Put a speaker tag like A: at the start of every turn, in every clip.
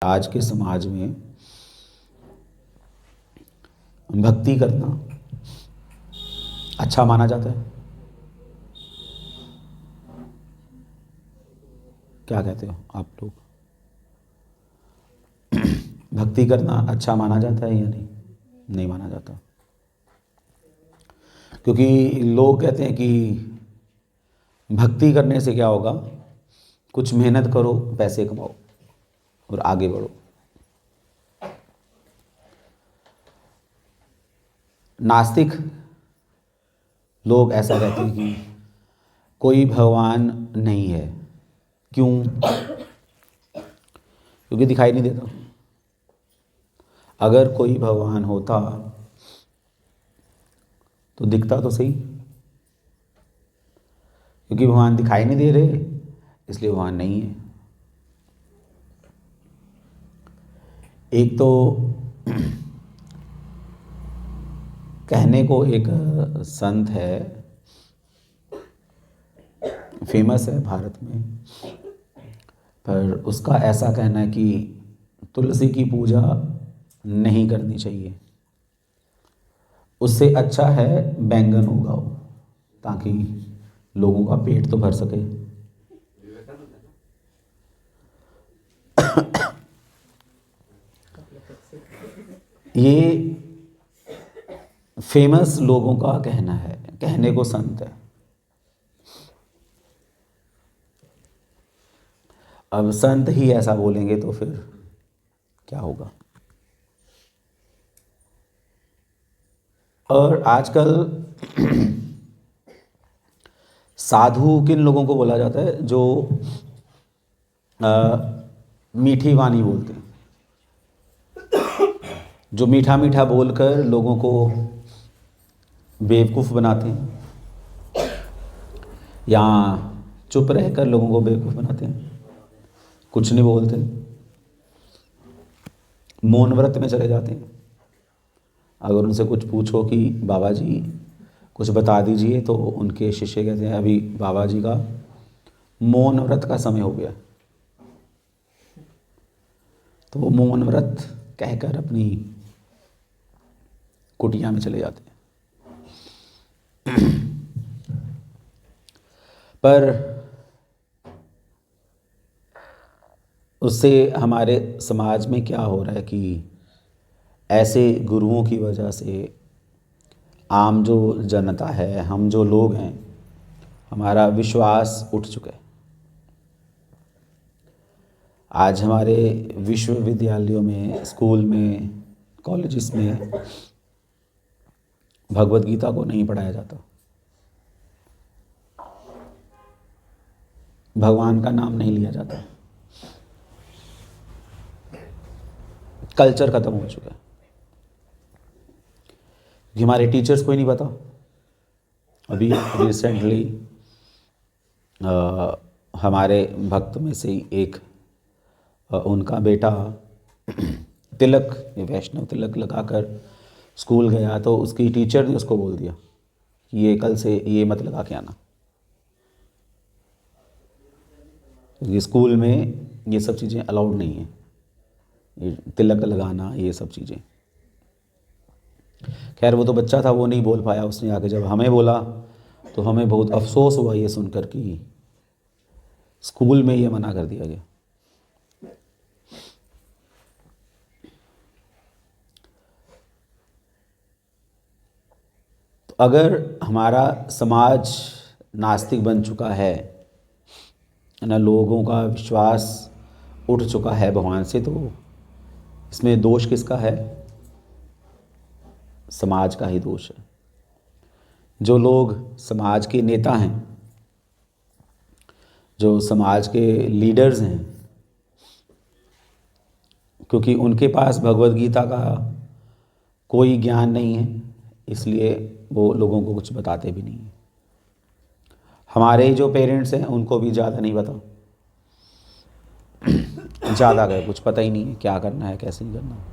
A: आज के समाज में भक्ति करना अच्छा माना जाता है। क्या कहते हो आप लोग? भक्ति करना अच्छा माना जाता है या नहीं? नहीं माना जाता, क्योंकि लोग कहते हैं कि भक्ति करने से क्या होगा, कुछ मेहनत करो, पैसे कमाओ और आगे बढ़ो। नास्तिक लोग ऐसा कहते हैं कि कोई भगवान नहीं है। क्यों? क्योंकि दिखाई नहीं देता। अगर कोई भगवान होता तो दिखता तो सही। क्योंकि भगवान दिखाई नहीं दे रहे, इसलिए भगवान नहीं है। एक तो कहने को एक संत है, फेमस है भारत में, पर उसका ऐसा कहना है कि तुलसी की पूजा नहीं करनी चाहिए, उससे अच्छा है बैंगन उगाओ ताकि लोगों का पेट तो भर सके। ये फेमस लोगों का कहना है, कहने को संत है। अब संत ही ऐसा बोलेंगे तो फिर क्या होगा। और आजकल साधु किन लोगों को बोला जाता है? जो मीठी वाणी बोलते हैं, जो मीठा मीठा बोलकर लोगों को बेवकूफ़ बनाते हैं या चुप रहकर लोगों को बेवकूफ़ बनाते हैं, कुछ नहीं बोलते, मौन व्रत में चले जाते हैं। अगर उनसे कुछ पूछो कि बाबा जी कुछ बता दीजिए, तो उनके शिष्य कहते हैं अभी बाबा जी का मौन व्रत का समय हो गया। तो वो मौन व्रत कहकर अपनी कुटिया में चले जाते हैं। पर उससे हमारे समाज में क्या हो रहा है कि ऐसे गुरुओं की वजह से आम जो जनता है, हम जो लोग हैं, हमारा विश्वास उठ चुका है। आज हमारे विश्वविद्यालयों में, स्कूल में, कॉलेजेस में भगवत गीता को नहीं पढ़ाया जाता, भगवान का नाम नहीं लिया जाता, कल्चर ख़त्म हो चुका है। कि हमारे टीचर्स को ही नहीं पता। अभी रिसेंटली हमारे भक्त में से ही एक, उनका बेटा तिलक, वैष्णव तिलक लगाकर स्कूल गया, तो उसकी टीचर ने उसको बोल दिया कि ये कल से ये मत लगा के आना, क्योंकि स्कूल में ये सब चीज़ें अलाउड नहीं है, ये तिलक लगाना, ये सब चीज़ें। खैर वो तो बच्चा था, वो नहीं बोल पाया। उसने आके जब हमें बोला तो हमें बहुत अफसोस हुआ ये सुनकर कि स्कूल में ये मना कर दिया गया। तो अगर हमारा समाज नास्तिक बन चुका है ना, लोगों का विश्वास उठ चुका है भगवान से, तो इसमें दोष किसका है? समाज का ही दोष है। जो लोग समाज के नेता हैं, जो समाज के लीडर्स हैं, क्योंकि उनके पास भगवत गीता का कोई ज्ञान नहीं है, इसलिए वो लोगों को कुछ बताते भी नहीं हैं। हमारे जो पेरेंट्स हैं उनको भी ज़्यादा नहीं पता, ज़्यादा गए कुछ पता ही नहीं है क्या करना है, कैसे नहीं करना।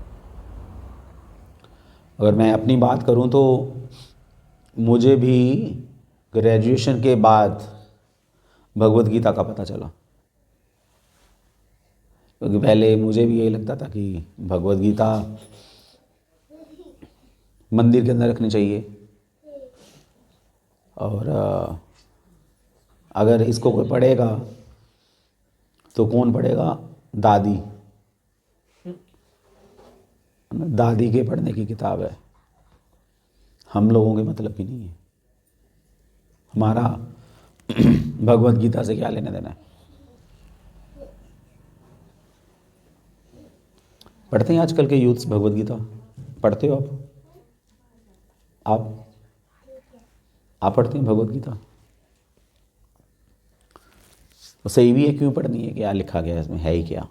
A: अगर मैं अपनी बात करूं तो मुझे भी ग्रेजुएशन के बाद भगवत गीता का पता चला, क्योंकि पहले मुझे भी यही लगता था कि भगवद गीता मंदिर के अंदर रखनी चाहिए, और अगर इसको कोई पढ़ेगा तो कौन पढ़ेगा? दादी। दादी के पढ़ने की किताब है, हम लोगों के मतलब की नहीं है। हमारा भगवद गीता से क्या लेने देना है? पढ़ते हैं आजकल के यूथ्स भगवद गीता? पढ़ते हो आप पढ़ते हैं भगवद गीता? तो सही भी है, क्यों पढ़नी है? क्या लिखा गया है इसमें? है ही क्या?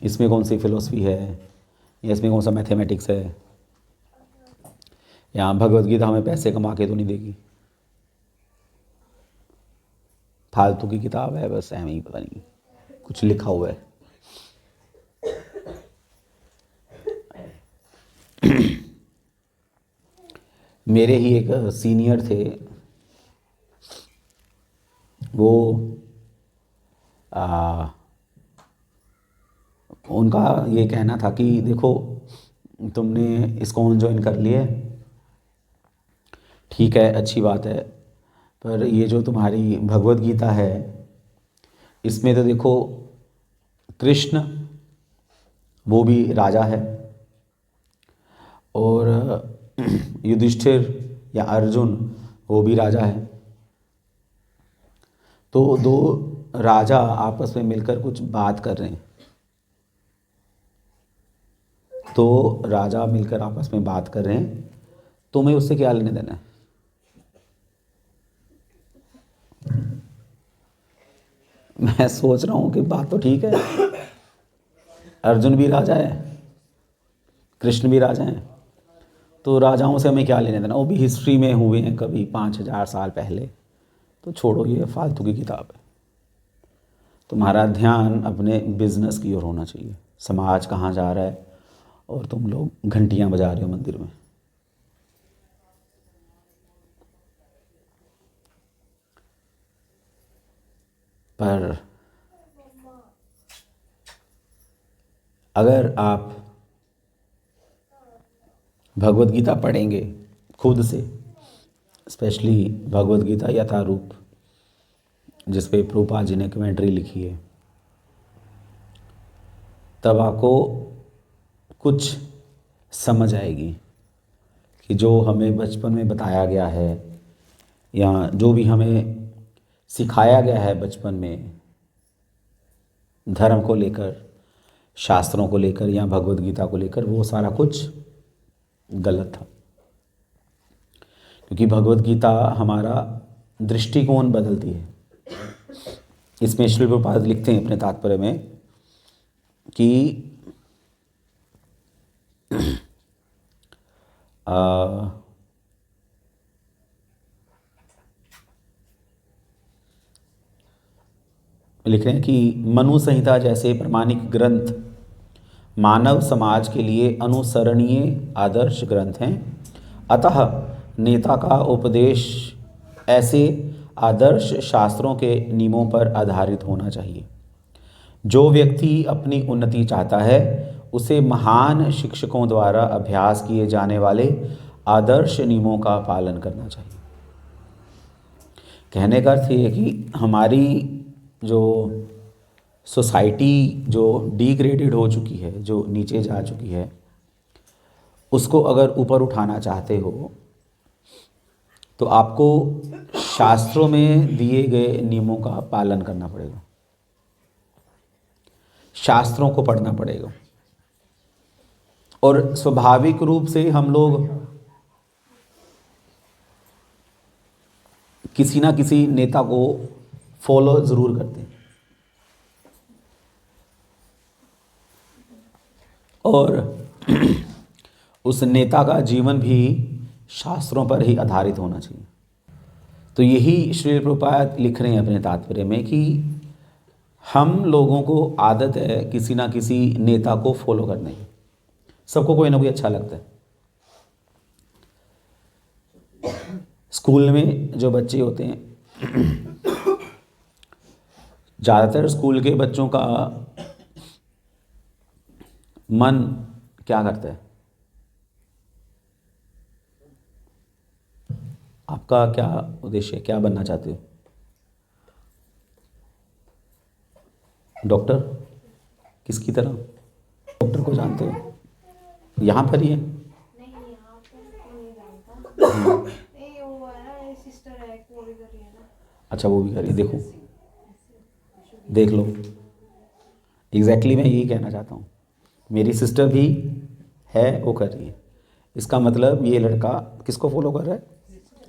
A: इसमें कौन सी फिलोसफी है, या इसमें कौन सा मैथमेटिक्स है? या भगवद गीता हमें पैसे कमा के तो नहीं देगी? फालतू की किताब है, बस ऐਵੇਂ ही, पता नहीं कुछ लिखा हुआ है। मेरे ही एक सीनियर थे, वो उनका ये कहना था कि देखो, तुमने इस्कॉन ज्वाइन कर लिए, ठीक है, अच्छी बात है, पर ये जो तुम्हारी भगवद गीता है, इसमें तो देखो कृष्ण वो भी राजा है, और युधिष्ठिर या अर्जुन वो भी राजा है। तो दो राजा आपस में मिलकर कुछ बात कर रहे हैं, तो राजा मिलकर आपस में बात कर रहे हैं, तुम्हें उससे क्या लेने देना है? मैं सोच रहा हूँ कि बात तो ठीक है, अर्जुन भी राजा है, कृष्ण भी राजा हैं, तो राजाओं से हमें क्या लेने देना? वो भी हिस्ट्री में हुए हैं कभी 5000 साल पहले। तो छोड़ो, ये फालतू की किताब है। तुम्हारा ध्यान अपने बिजनेस की ओर होना चाहिए। समाज कहाँ जा रहा है और तुम लोग घंटियाँ बजा रहे हो मंदिर में। पर अगर आप भगवद गीता पढ़ेंगे खुद से, स्पेशली भगवद गीता यथारूप, जिस पे प्रभुपाद जी ने कमेंट्री लिखी है, तब आपको कुछ समझ आएगी कि जो हमें बचपन में बताया गया है, या जो भी हमें सिखाया गया है बचपन में धर्म को लेकर, शास्त्रों को लेकर या भगवद गीता को लेकर, वो सारा कुछ गलत था। क्योंकि भगवद गीता हमारा दृष्टिकोण बदलती है। इसमें श्री प्रभुपाद लिखते हैं अपने तात्पर्य में कि लिख रहे हैं कि मनु संहिता जैसे प्रमाणिक ग्रंथ मानव समाज के लिए अनुसरणीय आदर्श ग्रंथ हैं। अतः नेता का उपदेश ऐसे आदर्श शास्त्रों के नियमों पर आधारित होना चाहिए। जो व्यक्ति अपनी उन्नति चाहता है, उसे महान शिक्षकों द्वारा अभ्यास किए जाने वाले आदर्श नियमों का पालन करना चाहिए। कहने का अर्थ ये है कि हमारी जो सोसाइटी जो डिग्रेडेड हो चुकी है, जो नीचे जा चुकी है, उसको अगर ऊपर उठाना चाहते हो तो आपको शास्त्रों में दिए गए नियमों का पालन करना पड़ेगा, शास्त्रों को पढ़ना पड़ेगा। और स्वाभाविक रूप से हम लोग किसी ना किसी नेता को फॉलो ज़रूर करते हैं, और उस नेता का जीवन भी शास्त्रों पर ही आधारित होना चाहिए। तो यही श्री प्रभुपाद लिख रहे हैं अपने तात्पर्य में कि हम लोगों को आदत है किसी ना किसी नेता को फॉलो करने की। सबको कोई ना कोई अच्छा लगता है। स्कूल में जो बच्चे होते हैं, ज़्यादातर स्कूल के बच्चों का मन क्या करता है? आपका क्या उद्देश्य है, क्या बनना चाहते हो? डॉक्टर? किसकी तरह? डॉक्टर को जानते हो? यहाँ पर ही है?
B: नहीं यहाँ पे तो नहीं जानता। नहीं वो है ना मेरी सिस्टर है वो भी कर रही है ना।
A: अच्छा, वो भी करिए, देखो देख लो। एग्जैक्टली मैं यही कहना चाहता हूँ, मेरी सिस्टर भी है, वो कर रही है। इसका मतलब ये लड़का किसको फॉलो कर रहा है?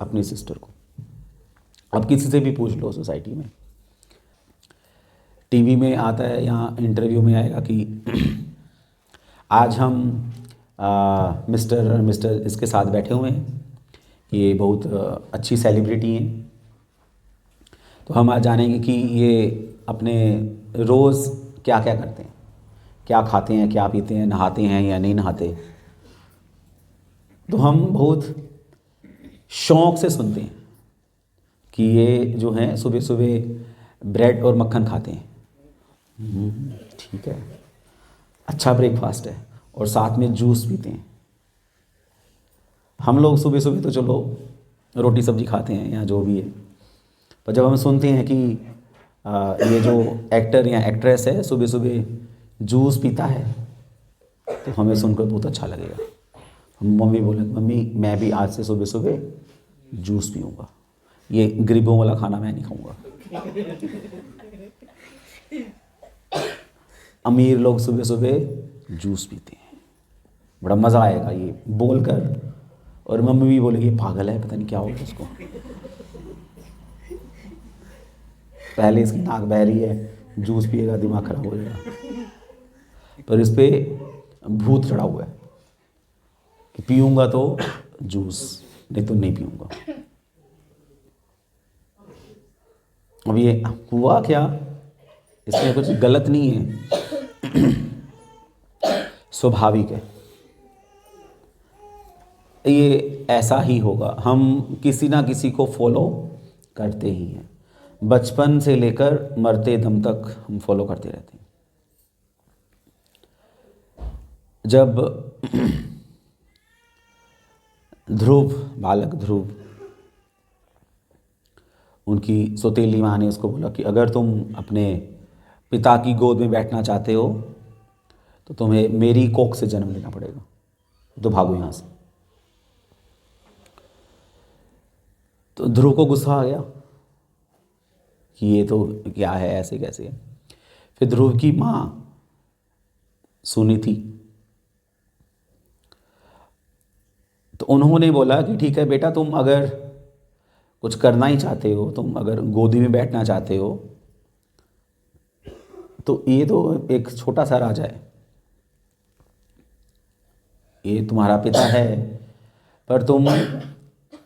A: अपनी सिस्टर को। अब किसी से भी पूछ लो सोसाइटी में, टीवी में आता है या इंटरव्यू में आएगा कि आज हम मिस्टर इसके साथ बैठे हुए हैं, ये बहुत अच्छी सेलिब्रिटी हैं, तो हम आज जानेंगे कि ये अपने रोज़ क्या क्या करते हैं, क्या खाते हैं, क्या पीते हैं, नहाते हैं या नहीं नहाते। तो हम बहुत शौक़ से सुनते हैं कि ये जो हैं सुबह सुबह ब्रेड और मक्खन खाते हैं। ठीक है, अच्छा ब्रेकफास्ट है, और साथ में जूस पीते हैं। हम लोग सुबह सुबह तो चलो रोटी सब्जी खाते हैं या जो भी है, पर जब हम सुनते हैं कि ये जो एक्टर या एक्ट्रेस है सुबह सुबह जूस पीता है, तो हमें सुनकर बहुत अच्छा लगेगा। हम मम्मी बोले, मम्मी मैं भी आज से सुबह सुबह जूस पीऊँगा, ये गरीबों वाला खाना मैं नहीं खाऊँगा। अमीर लोग सुबह सुबह जूस पीते हैं, बड़ा मज़ा आएगा ये बोलकर। और मम्मी भी बोलेगी पागल है, पता नहीं क्या होगा उसको, पहले इसकी नाक बह रही है, जूस पिएगा दिमाग खराब हो जाएगा। पर इस पे भूत चढ़ा हुआ है कि पीऊँगा तो जूस, नहीं तो नहीं पीऊँगा। अब ये हुआ क्या, इसमें कुछ गलत नहीं है, स्वाभाविक है, ये ऐसा ही होगा। हम किसी ना किसी को फॉलो करते ही हैं, बचपन से लेकर मरते दम तक हम फॉलो करते रहते हैं। जब बालक ध्रुव, उनकी सौतेली माँ ने उसको बोला कि अगर तुम अपने पिता की गोद में बैठना चाहते हो तो तुम्हें मेरी कोख से जन्म लेना पड़ेगा, तो भागो यहाँ से। तो ध्रुव को गुस्सा आ गया कि ये तो क्या है, ऐसे कैसे। फिर ध्रुव की माँ सुनीति, तो उन्होंने बोला कि ठीक है बेटा, तुम अगर कुछ करना ही चाहते हो, तुम अगर गोदी में बैठना चाहते हो, तो ये तो एक छोटा सा राजा है, ये तुम्हारा पिता है, पर तुम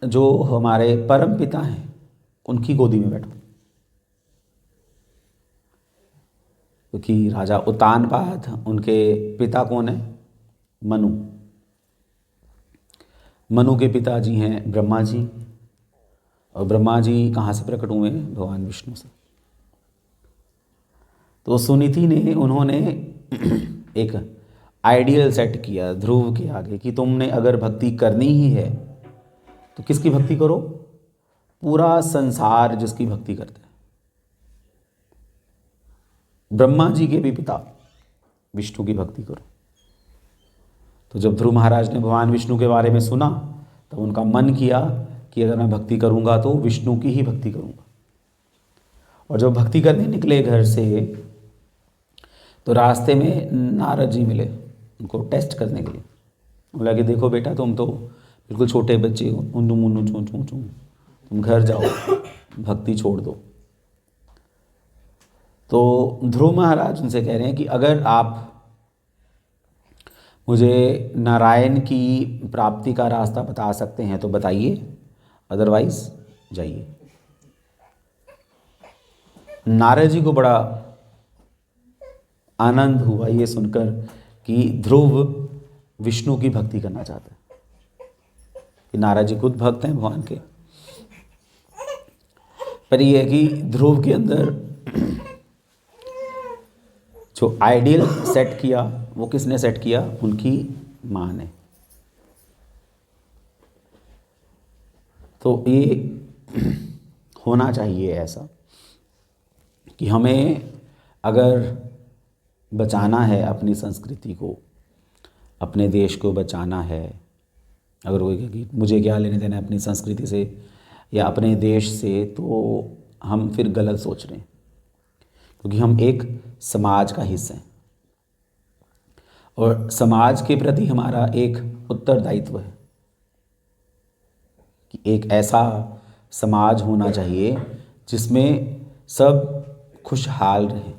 A: जो हमारे परम पिता हैं उनकी गोदी में बैठो। क्योंकि राजा उत्तानपाद, उनके पिता कौन है? मनु। मनु के पिताजी हैं ब्रह्मा जी, और ब्रह्मा जी कहाँ से प्रकट हुए हैं? भगवान विष्णु से। तो सुनीति ने, उन्होंने एक आइडियल सेट किया ध्रुव के आगे कि तुमने अगर भक्ति करनी ही है तो किसकी भक्ति करो? पूरा संसार जिसकी भक्ति करता है, ब्रह्मा जी के भी पिता विष्णु की भक्ति करो। तो जब ध्रुव महाराज ने भगवान विष्णु के बारे में सुना, तो उनका मन किया कि अगर मैं भक्ति करूंगा तो विष्णु की ही भक्ति करूंगा। और जब भक्ति करने निकले घर से, तो रास्ते में नारद जी मिले उनको टेस्ट करने के लिए। बोला कि देखो बेटा, तुम तो बिल्कुल छोटे बच्चे हो, उन्नू मुन्नू चूँ चूँ चूँ, तुम घर जाओ, भक्ति छोड़ दो। तो ध्रुव महाराज उनसे कह रहे हैं कि अगर आप मुझे नारायण की प्राप्ति का रास्ता बता सकते हैं तो बताइए, अदरवाइज जाइए। नारद जी को बड़ा आनंद हुआ ये सुनकर कि ध्रुव विष्णु की भक्ति करना चाहता है। कि नारद जी खुद भक्त हैं भगवान के, पर यह है कि ध्रुव के अंदर जो आइडियल सेट किया वो किसने सेट किया? उनकी माँ ने। तो ये होना चाहिए ऐसा कि हमें अगर बचाना है अपनी संस्कृति को, अपने देश को बचाना है, अगर कोई कहे कि मुझे क्या लेने देना है अपनी संस्कृति से या अपने देश से, तो हम फिर गलत सोच रहे हैं, क्योंकि हम एक समाज का हिस्सा हैं और समाज के प्रति हमारा एक उत्तरदायित्व है कि एक ऐसा समाज होना चाहिए जिसमें सब खुशहाल रहे।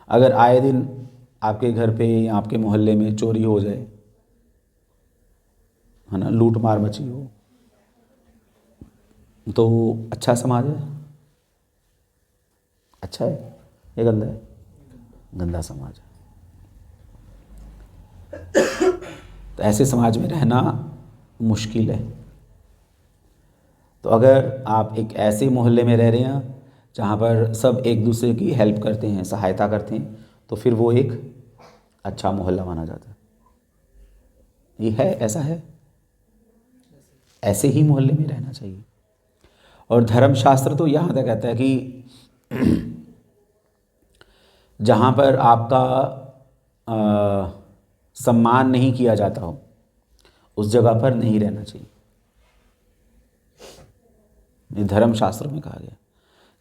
A: अगर आए दिन आपके घर पे या आपके मोहल्ले में चोरी हो जाए, है ना, लूट मार मची हो, तो अच्छा समाज है? अच्छा है या गंदा है? गंदा समाज है। तो ऐसे समाज में रहना मुश्किल है। तो अगर आप एक ऐसे मोहल्ले में रह रहे हैं जहाँ पर सब एक दूसरे की हेल्प करते हैं, सहायता करते हैं, तो फिर वो एक अच्छा मोहल्ला माना जाता है। ये है, ऐसा है, ऐसे ही मोहल्ले में रहना चाहिए। और धर्मशास्त्र तो यहाँ तक कहता है कि जहाँ पर आपका सम्मान नहीं किया जाता हो उस जगह पर नहीं रहना चाहिए। ये धर्मशास्त्र में कहा गया।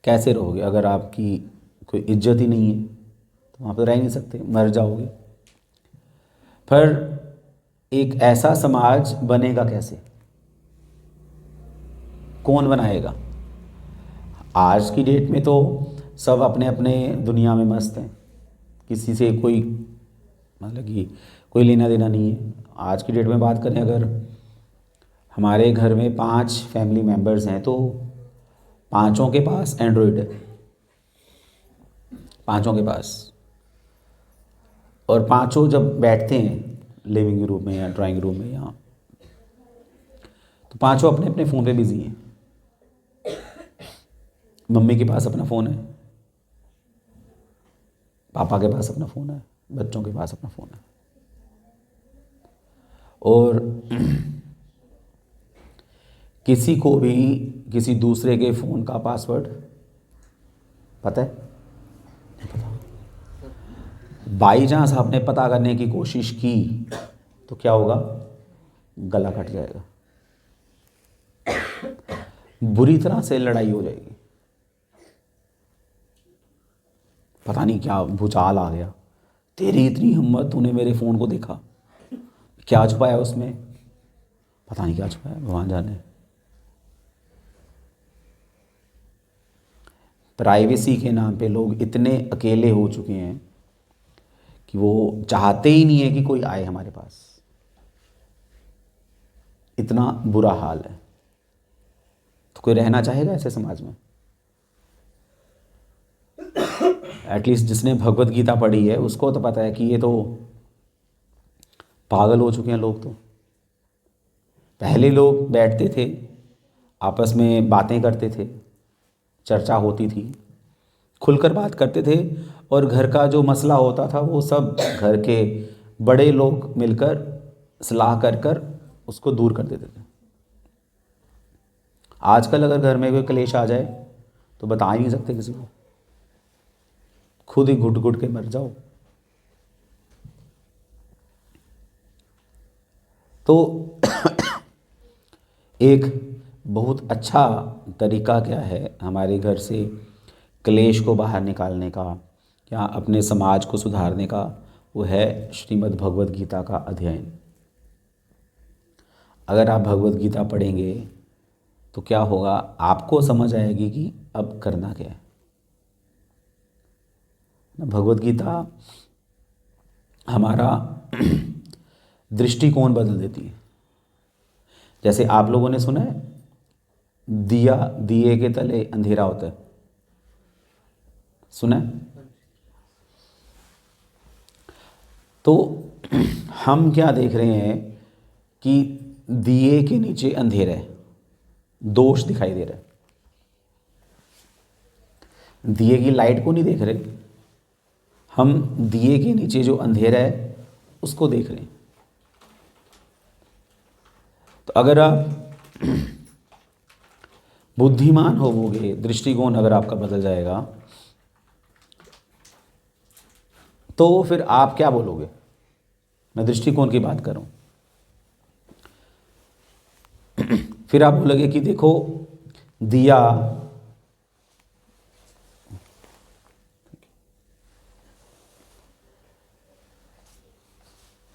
A: कैसे रहोगे? अगर आपकी कोई इज्जत ही नहीं है तो वहाँ पर रह नहीं सकते, मर जाओगे। पर एक ऐसा समाज बनेगा कैसे? कौन बनाएगा? आज की डेट में तो सब अपने अपने दुनिया में मस्त हैं, किसी से कोई मतलब कि कोई लेना देना नहीं है। आज की डेट में बात करें, अगर हमारे घर में 5 फैमिली मेम्बर्स हैं तो 5 के पास एंड्रॉयड है, 5 के पास। और 5 जब बैठते हैं लिविंग रूम में या ड्राइंग रूम में यहाँ, तो 5 अपने अपने फ़ोन पे बिजी हैं। मम्मी के पास अपना फ़ोन है, पापा के पास अपना फ़ोन है, बच्चों के पास अपना फ़ोन है। और किसी को भी किसी दूसरे के फ़ोन का पासवर्ड पता है? नहीं पता। बाई चांस आपने पता करने की कोशिश की तो क्या होगा? गला कट जाएगा, बुरी तरह से लड़ाई हो जाएगी। पता नहीं क्या भूचाल आ गया, तेरी इतनी हिम्मत, तूने मेरे फ़ोन को देखा, क्या छुपाया उसमें? पता नहीं क्या छुपाया, भगवान जाने। प्राइवेसी के नाम पे लोग इतने अकेले हो चुके हैं कि वो चाहते ही नहीं है कि कोई आए हमारे पास। इतना बुरा हाल है। तो कोई रहना चाहेगा ऐसे समाज में? एटलीस्ट जिसने भगवत गीता पढ़ी है उसको तो पता है कि ये तो पागल हो चुके हैं लोग। तो पहले लोग बैठते थे, आपस में बातें करते थे, चर्चा होती थी, खुलकर बात करते थे, और घर का जो मसला होता था वो सब घर के बड़े लोग मिलकर सलाह कर कर उसको दूर कर देते थे। आजकल अगर घर में कोई क्लेश आ जाए तो बता ही नहीं सकते किसी को, खुद ही घुट घुट के मर जाओ। तो एक बहुत अच्छा तरीका क्या है हमारे घर से क्लेश को बाहर निकालने का या अपने समाज को सुधारने का? वो है श्रीमद् भगवत गीता का अध्ययन। अगर आप भगवत गीता पढ़ेंगे तो क्या होगा? आपको समझ आएगी कि अब करना क्या है। भगवत गीता हमारा दृष्टिकोण बदल देती है। जैसे आप लोगों ने सुना है, दिए के तले अंधेरा होता है, सुना है? तो हम क्या देख रहे हैं कि दिए के नीचे अंधेरा है, दोष दिखाई दे रहा है। दिए की लाइट को नहीं देख रहे, हम दिए के नीचे जो अंधेरा है उसको देख रहे हैं। तो अगर आप बुद्धिमान होवोगे, दृष्टिकोण अगर आपका बदल जाएगा, तो फिर आप क्या बोलोगे? मैं दृष्टिकोण की बात कर रहा हूँ। फिर आप बोलोगे कि देखो दिया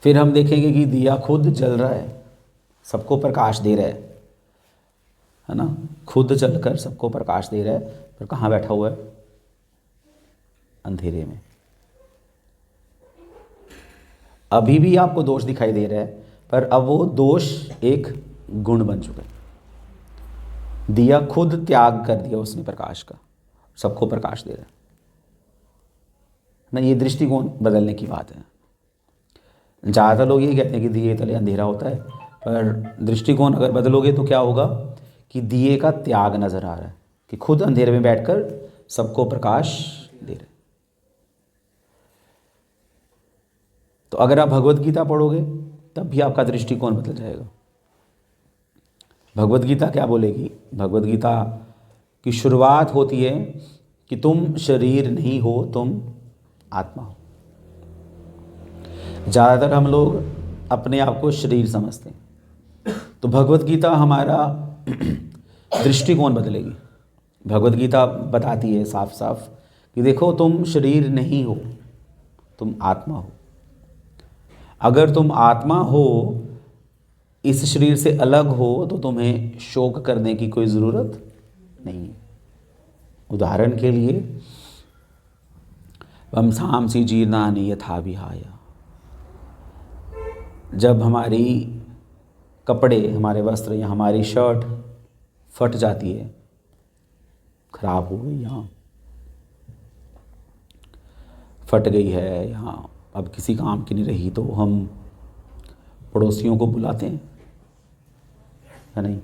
A: फिर हम देखेंगे कि दिया खुद जल रहा है, सबको प्रकाश दे रहा है ना, खुद चलकर सबको प्रकाश दे रहा है, पर कहाँ बैठा हुआ है? अंधेरे में। अभी भी आपको दोष दिखाई दे रहा है, पर अब वो दोष एक गुण बन चुका है। दिया खुद त्याग कर दिया उसने प्रकाश का, सबको प्रकाश दे रहा है ना। ये दृष्टिकोण बदलने की बात है। ज़्यादातर लोग ये कहते हैं कि दिए तले अंधेरा होता है, पर दृष्टिकोण अगर बदलोगे तो क्या होगा कि दिए का त्याग नज़र आ रहा है, कि खुद अंधेरे में बैठकर सबको प्रकाश दे रहे। तो अगर आप भगवत गीता पढ़ोगे तब भी आपका दृष्टिकोण बदल जाएगा। भगवत गीता क्या बोलेगी? भगवत गीता की शुरुआत होती है कि तुम शरीर नहीं हो, तुम आत्मा हो। ज़्यादातर हम लोग अपने आप को शरीर समझते हैं, तो भगवत गीता हमारा दृष्टिकोण बदलेगी। भगवत गीता बताती है साफ साफ कि देखो तुम शरीर नहीं हो, तुम आत्मा हो। अगर तुम आत्मा हो, इस शरीर से अलग हो, तो तुम्हें शोक करने की कोई ज़रूरत नहीं है। उदाहरण के लिए वंसांसि जीर्णानि यथा विहाय, जब हमारी कपड़े, हमारे वस्त्र या हमारी शर्ट फट जाती है, खराब हो गई, यहाँ फट गई है, यहाँ अब किसी काम की नहीं रही, तो हम पड़ोसियों को बुलाते हैं, है नहीं,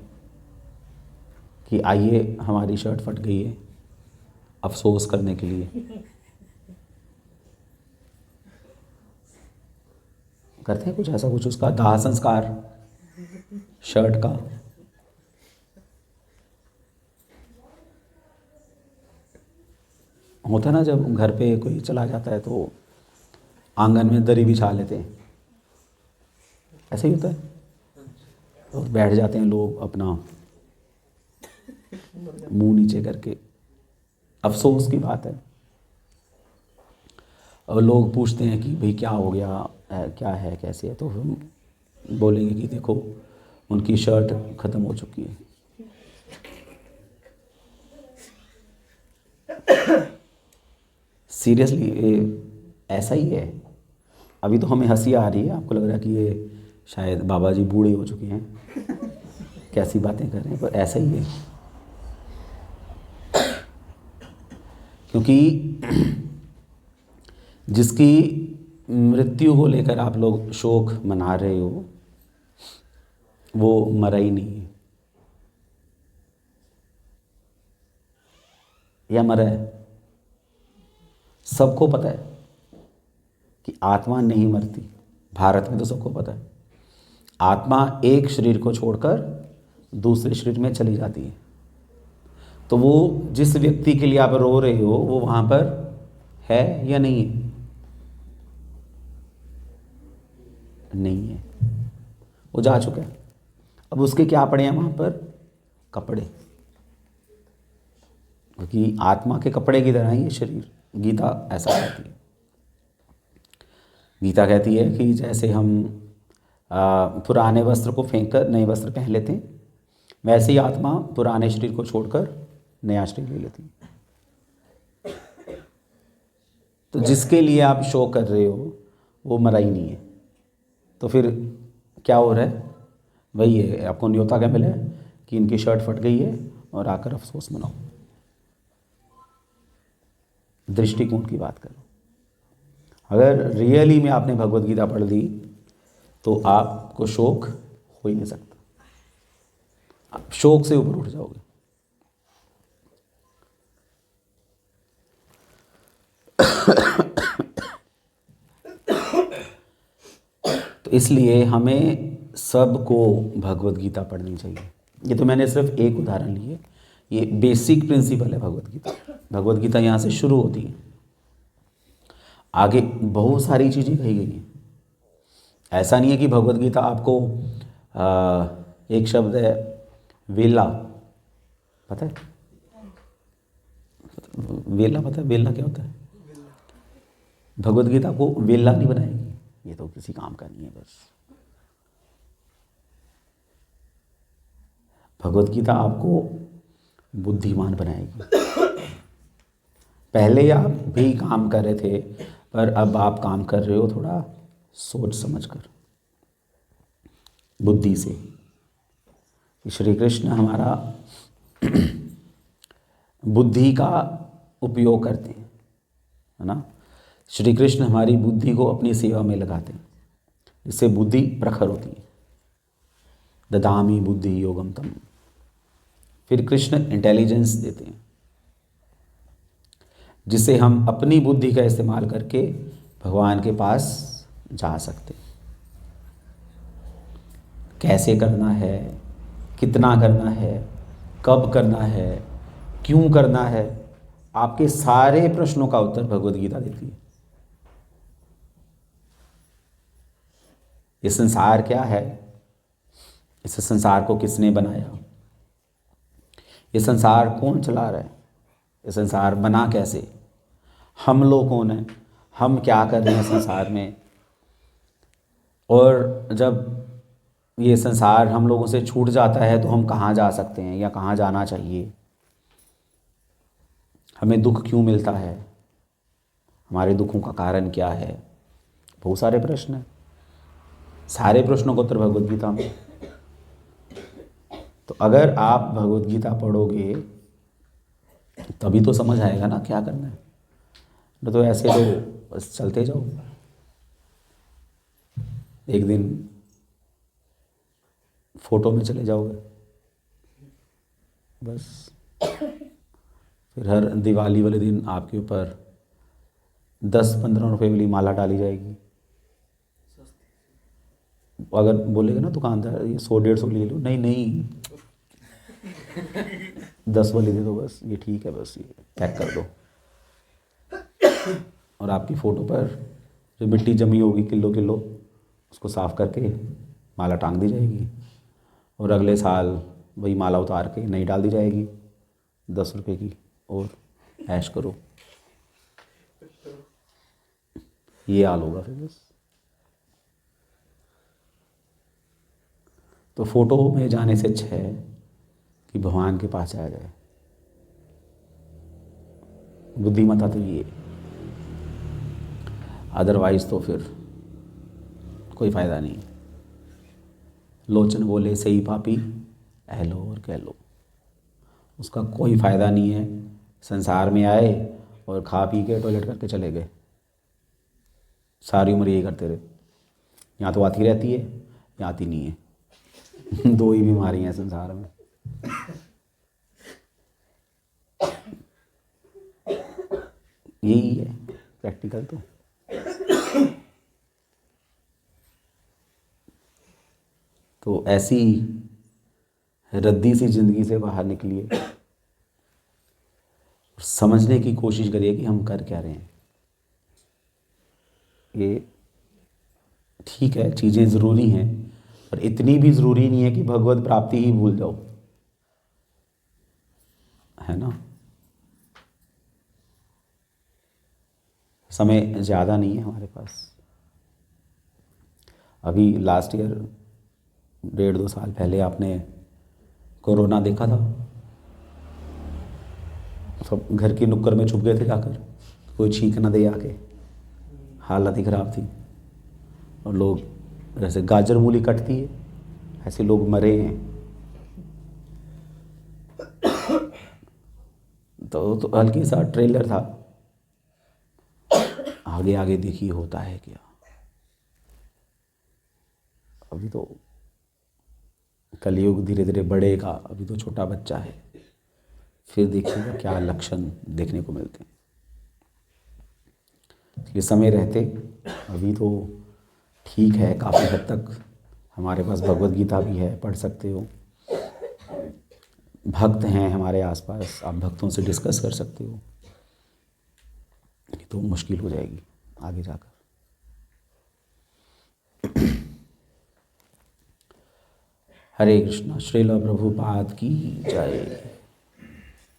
A: कि आइए हमारी शर्ट फट गई है, अफसोस करने के लिए। करते हैं कुछ ऐसा, कुछ उसका दाह संस्कार शर्ट का। होता है ना, जब घर पे कोई चला जाता है तो आंगन में दरी बिछा लेते हैं, ऐसे ही होता है, और बैठ जाते हैं लोग अपना मुंह नीचे करके। अफसोस की बात है। और लोग पूछते हैं कि भाई क्या हो गया है, क्या है, कैसे है, तो हम बोलेंगे कि देखो उनकी शर्ट ख़त्म हो चुकी है। सीरियसली ऐसा ही है। अभी तो हमें हंसी आ रही है, आपको लग रहा है कि ये शायद बाबा जी बूढ़े हो चुके हैं, कैसी बातें कर रहे हैं, पर ऐसा ही है। क्योंकि जिसकी मृत्यु को लेकर आप लोग शोक मना रहे हो, वो मरा ही नहीं है, या मरा है। सबको पता है कि आत्मा नहीं मरती। भारत में तो सबको पता है, आत्मा एक शरीर को छोड़कर दूसरे शरीर में चली जाती है। तो वो जिस व्यक्ति के लिए आप रो रहे हो, वो वहाँ पर है या नहीं है? नहीं है, वो जा चुका है। अब उसके क्या पड़े हैं वहाँ पर? कपड़े। क्योंकि आत्मा के कपड़े की तरह ही है शरीर। गीता ऐसा कहती है। गीता कहती है कि जैसे हम पुराने वस्त्र को फेंक कर नए वस्त्र पहन लेते हैं, वैसे ही आत्मा पुराने शरीर को छोड़कर नया शरीर ले लेती है। तो जिसके लिए आप शोक कर रहे हो वो मरा ही नहीं है, तो फिर क्या हो रहा है? वही है, आपको न्योता क्या मिला है कि इनकी शर्ट फट गई है और आकर अफसोस मनाओ। दृष्टिकोण की बात करो। अगर रियली में आपने भगवत गीता पढ़ ली तो आपको शोक हो ही नहीं सकता, आप शोक से ऊपर उठ जाओगे। तो इसलिए हमें सबको भगवत गीता पढ़नी चाहिए। ये तो मैंने सिर्फ एक उदाहरण लिए, ये बेसिक प्रिंसिपल है भगवत गीता। भगवत गीता यहाँ से शुरू होती है, आगे बहुत सारी चीज़ें कही गई हैं। ऐसा नहीं है कि भगवत गीता आपको एक शब्द है वेला, पता है वेला? पता है वेला क्या होता है? भगवत गीता को वेला नहीं बनाएगी, ये तो किसी काम का नहीं है। बस भगवत गीता आपको बुद्धिमान बनाएगी। पहले आप भी काम कर रहे थे, पर अब आप काम कर रहे हो थोड़ा सोच समझ कर, बुद्धि से। श्री कृष्ण हमारा बुद्धि का उपयोग करते हैं, है ना। श्री कृष्ण हमारी बुद्धि को अपनी सेवा में लगाते हैं, जिससे बुद्धि प्रखर होती है। ददामि बुद्धि योगम तम। फिर कृष्ण इंटेलिजेंस देते हैं, जिससे हम अपनी बुद्धि का इस्तेमाल करके भगवान के पास जा सकते हैं। कैसे करना है, कितना करना है, कब करना है, क्यों करना है, आपके सारे प्रश्नों का उत्तर भगवत गीता देती है। ये संसार क्या है, इस संसार को किसने बनाया, ये संसार कौन चला रहा है, ये संसार बना कैसे, हम लोग कौन हैं, हम क्या कर रहे हैं संसार में, और जब ये संसार हम लोगों से छूट जाता है तो हम कहाँ जा सकते हैं या कहाँ जाना चाहिए, हमें दुख क्यों मिलता है, हमारे दुखों का कारण क्या है। बहुत सारे प्रश्न हैं, सारे प्रश्नों का उत्तर भगवत गीता में। तो अगर आप भगवत गीता पढ़ोगे तभी तो समझ आएगा ना क्या करना है, नहीं तो ऐसे तो बस चलते जाओ। एक दिन फोटो में चले जाओगे बस, फिर हर दिवाली वाले दिन आपके ऊपर 10-15 रुपए वाली माला डाली जाएगी। अगर बोलेगा ना दुकानदार ये 100-150 ले लो, नहीं नहीं 10 वाली दे दो बस, ये ठीक है, बस ये पैक कर दो। और आपकी फ़ोटो पर जो मिट्टी जमी होगी किलो किलो, उसको साफ़ करके माला टांग दी जाएगी, और अगले साल वही माला उतार के नई डाल दी जाएगी 10 रुपए की, और ऐश करो। ये हाल होगा फिर बस। तो फोटो में जाने से अच्छा है कि भगवान के पास जाया जाए। बुद्धिमत्ता तो ये, अदरवाइज तो फिर कोई फ़ायदा नहीं। लोचन बोले सही पापी ऐ लो और कह लो, उसका कोई फ़ायदा नहीं है। संसार में आए और खा पी के टॉयलेट करके चले गए, सारी उम्र यही करते रहे। यहाँ तो आती रहती है, यहाँ आती नहीं है। दो ही बीमारी हैं संसार में। यही है प्रैक्टिकल तो ऐसी रद्दी सी ज़िंदगी से बाहर निकलिए और समझने की कोशिश करिए कि हम कर क्या रहे हैं। ये ठीक है, चीज़ें ज़रूरी हैं, पर इतनी भी ज़रूरी नहीं है कि भगवत प्राप्ति ही भूल जाओ, है ना। समय ज़्यादा नहीं है हमारे पास। अभी लास्ट ईयर 1.5-2 साल पहले आपने कोरोना देखा था, सब घर की नुक्कड़ में छुप गए थे जाकर, कोई छींक ना दे आके, हालत ही ख़राब थी। और लोग जैसे गाजर मूली कटती है ऐसे लोग मरे हैं। तो हल्की सा ट्रेलर था, आगे आगे देखिए होता है क्या। अभी तो कलयुग धीरे धीरे बढ़ेगा, अभी तो छोटा बच्चा है, फिर देखिएगा क्या लक्षण देखने को मिलते हैं। ये समय रहते अभी तो ठीक है, काफ़ी हद तक हमारे पास भगवत गीता भी है, पढ़ सकते हो। भक्त हैं हमारे आसपास, आप भक्तों से डिस्कस कर सकते हो। नहीं तो मुश्किल हो जाएगी आगे जाकर। हरे कृष्णा। श्रील प्रभुपाद की जय।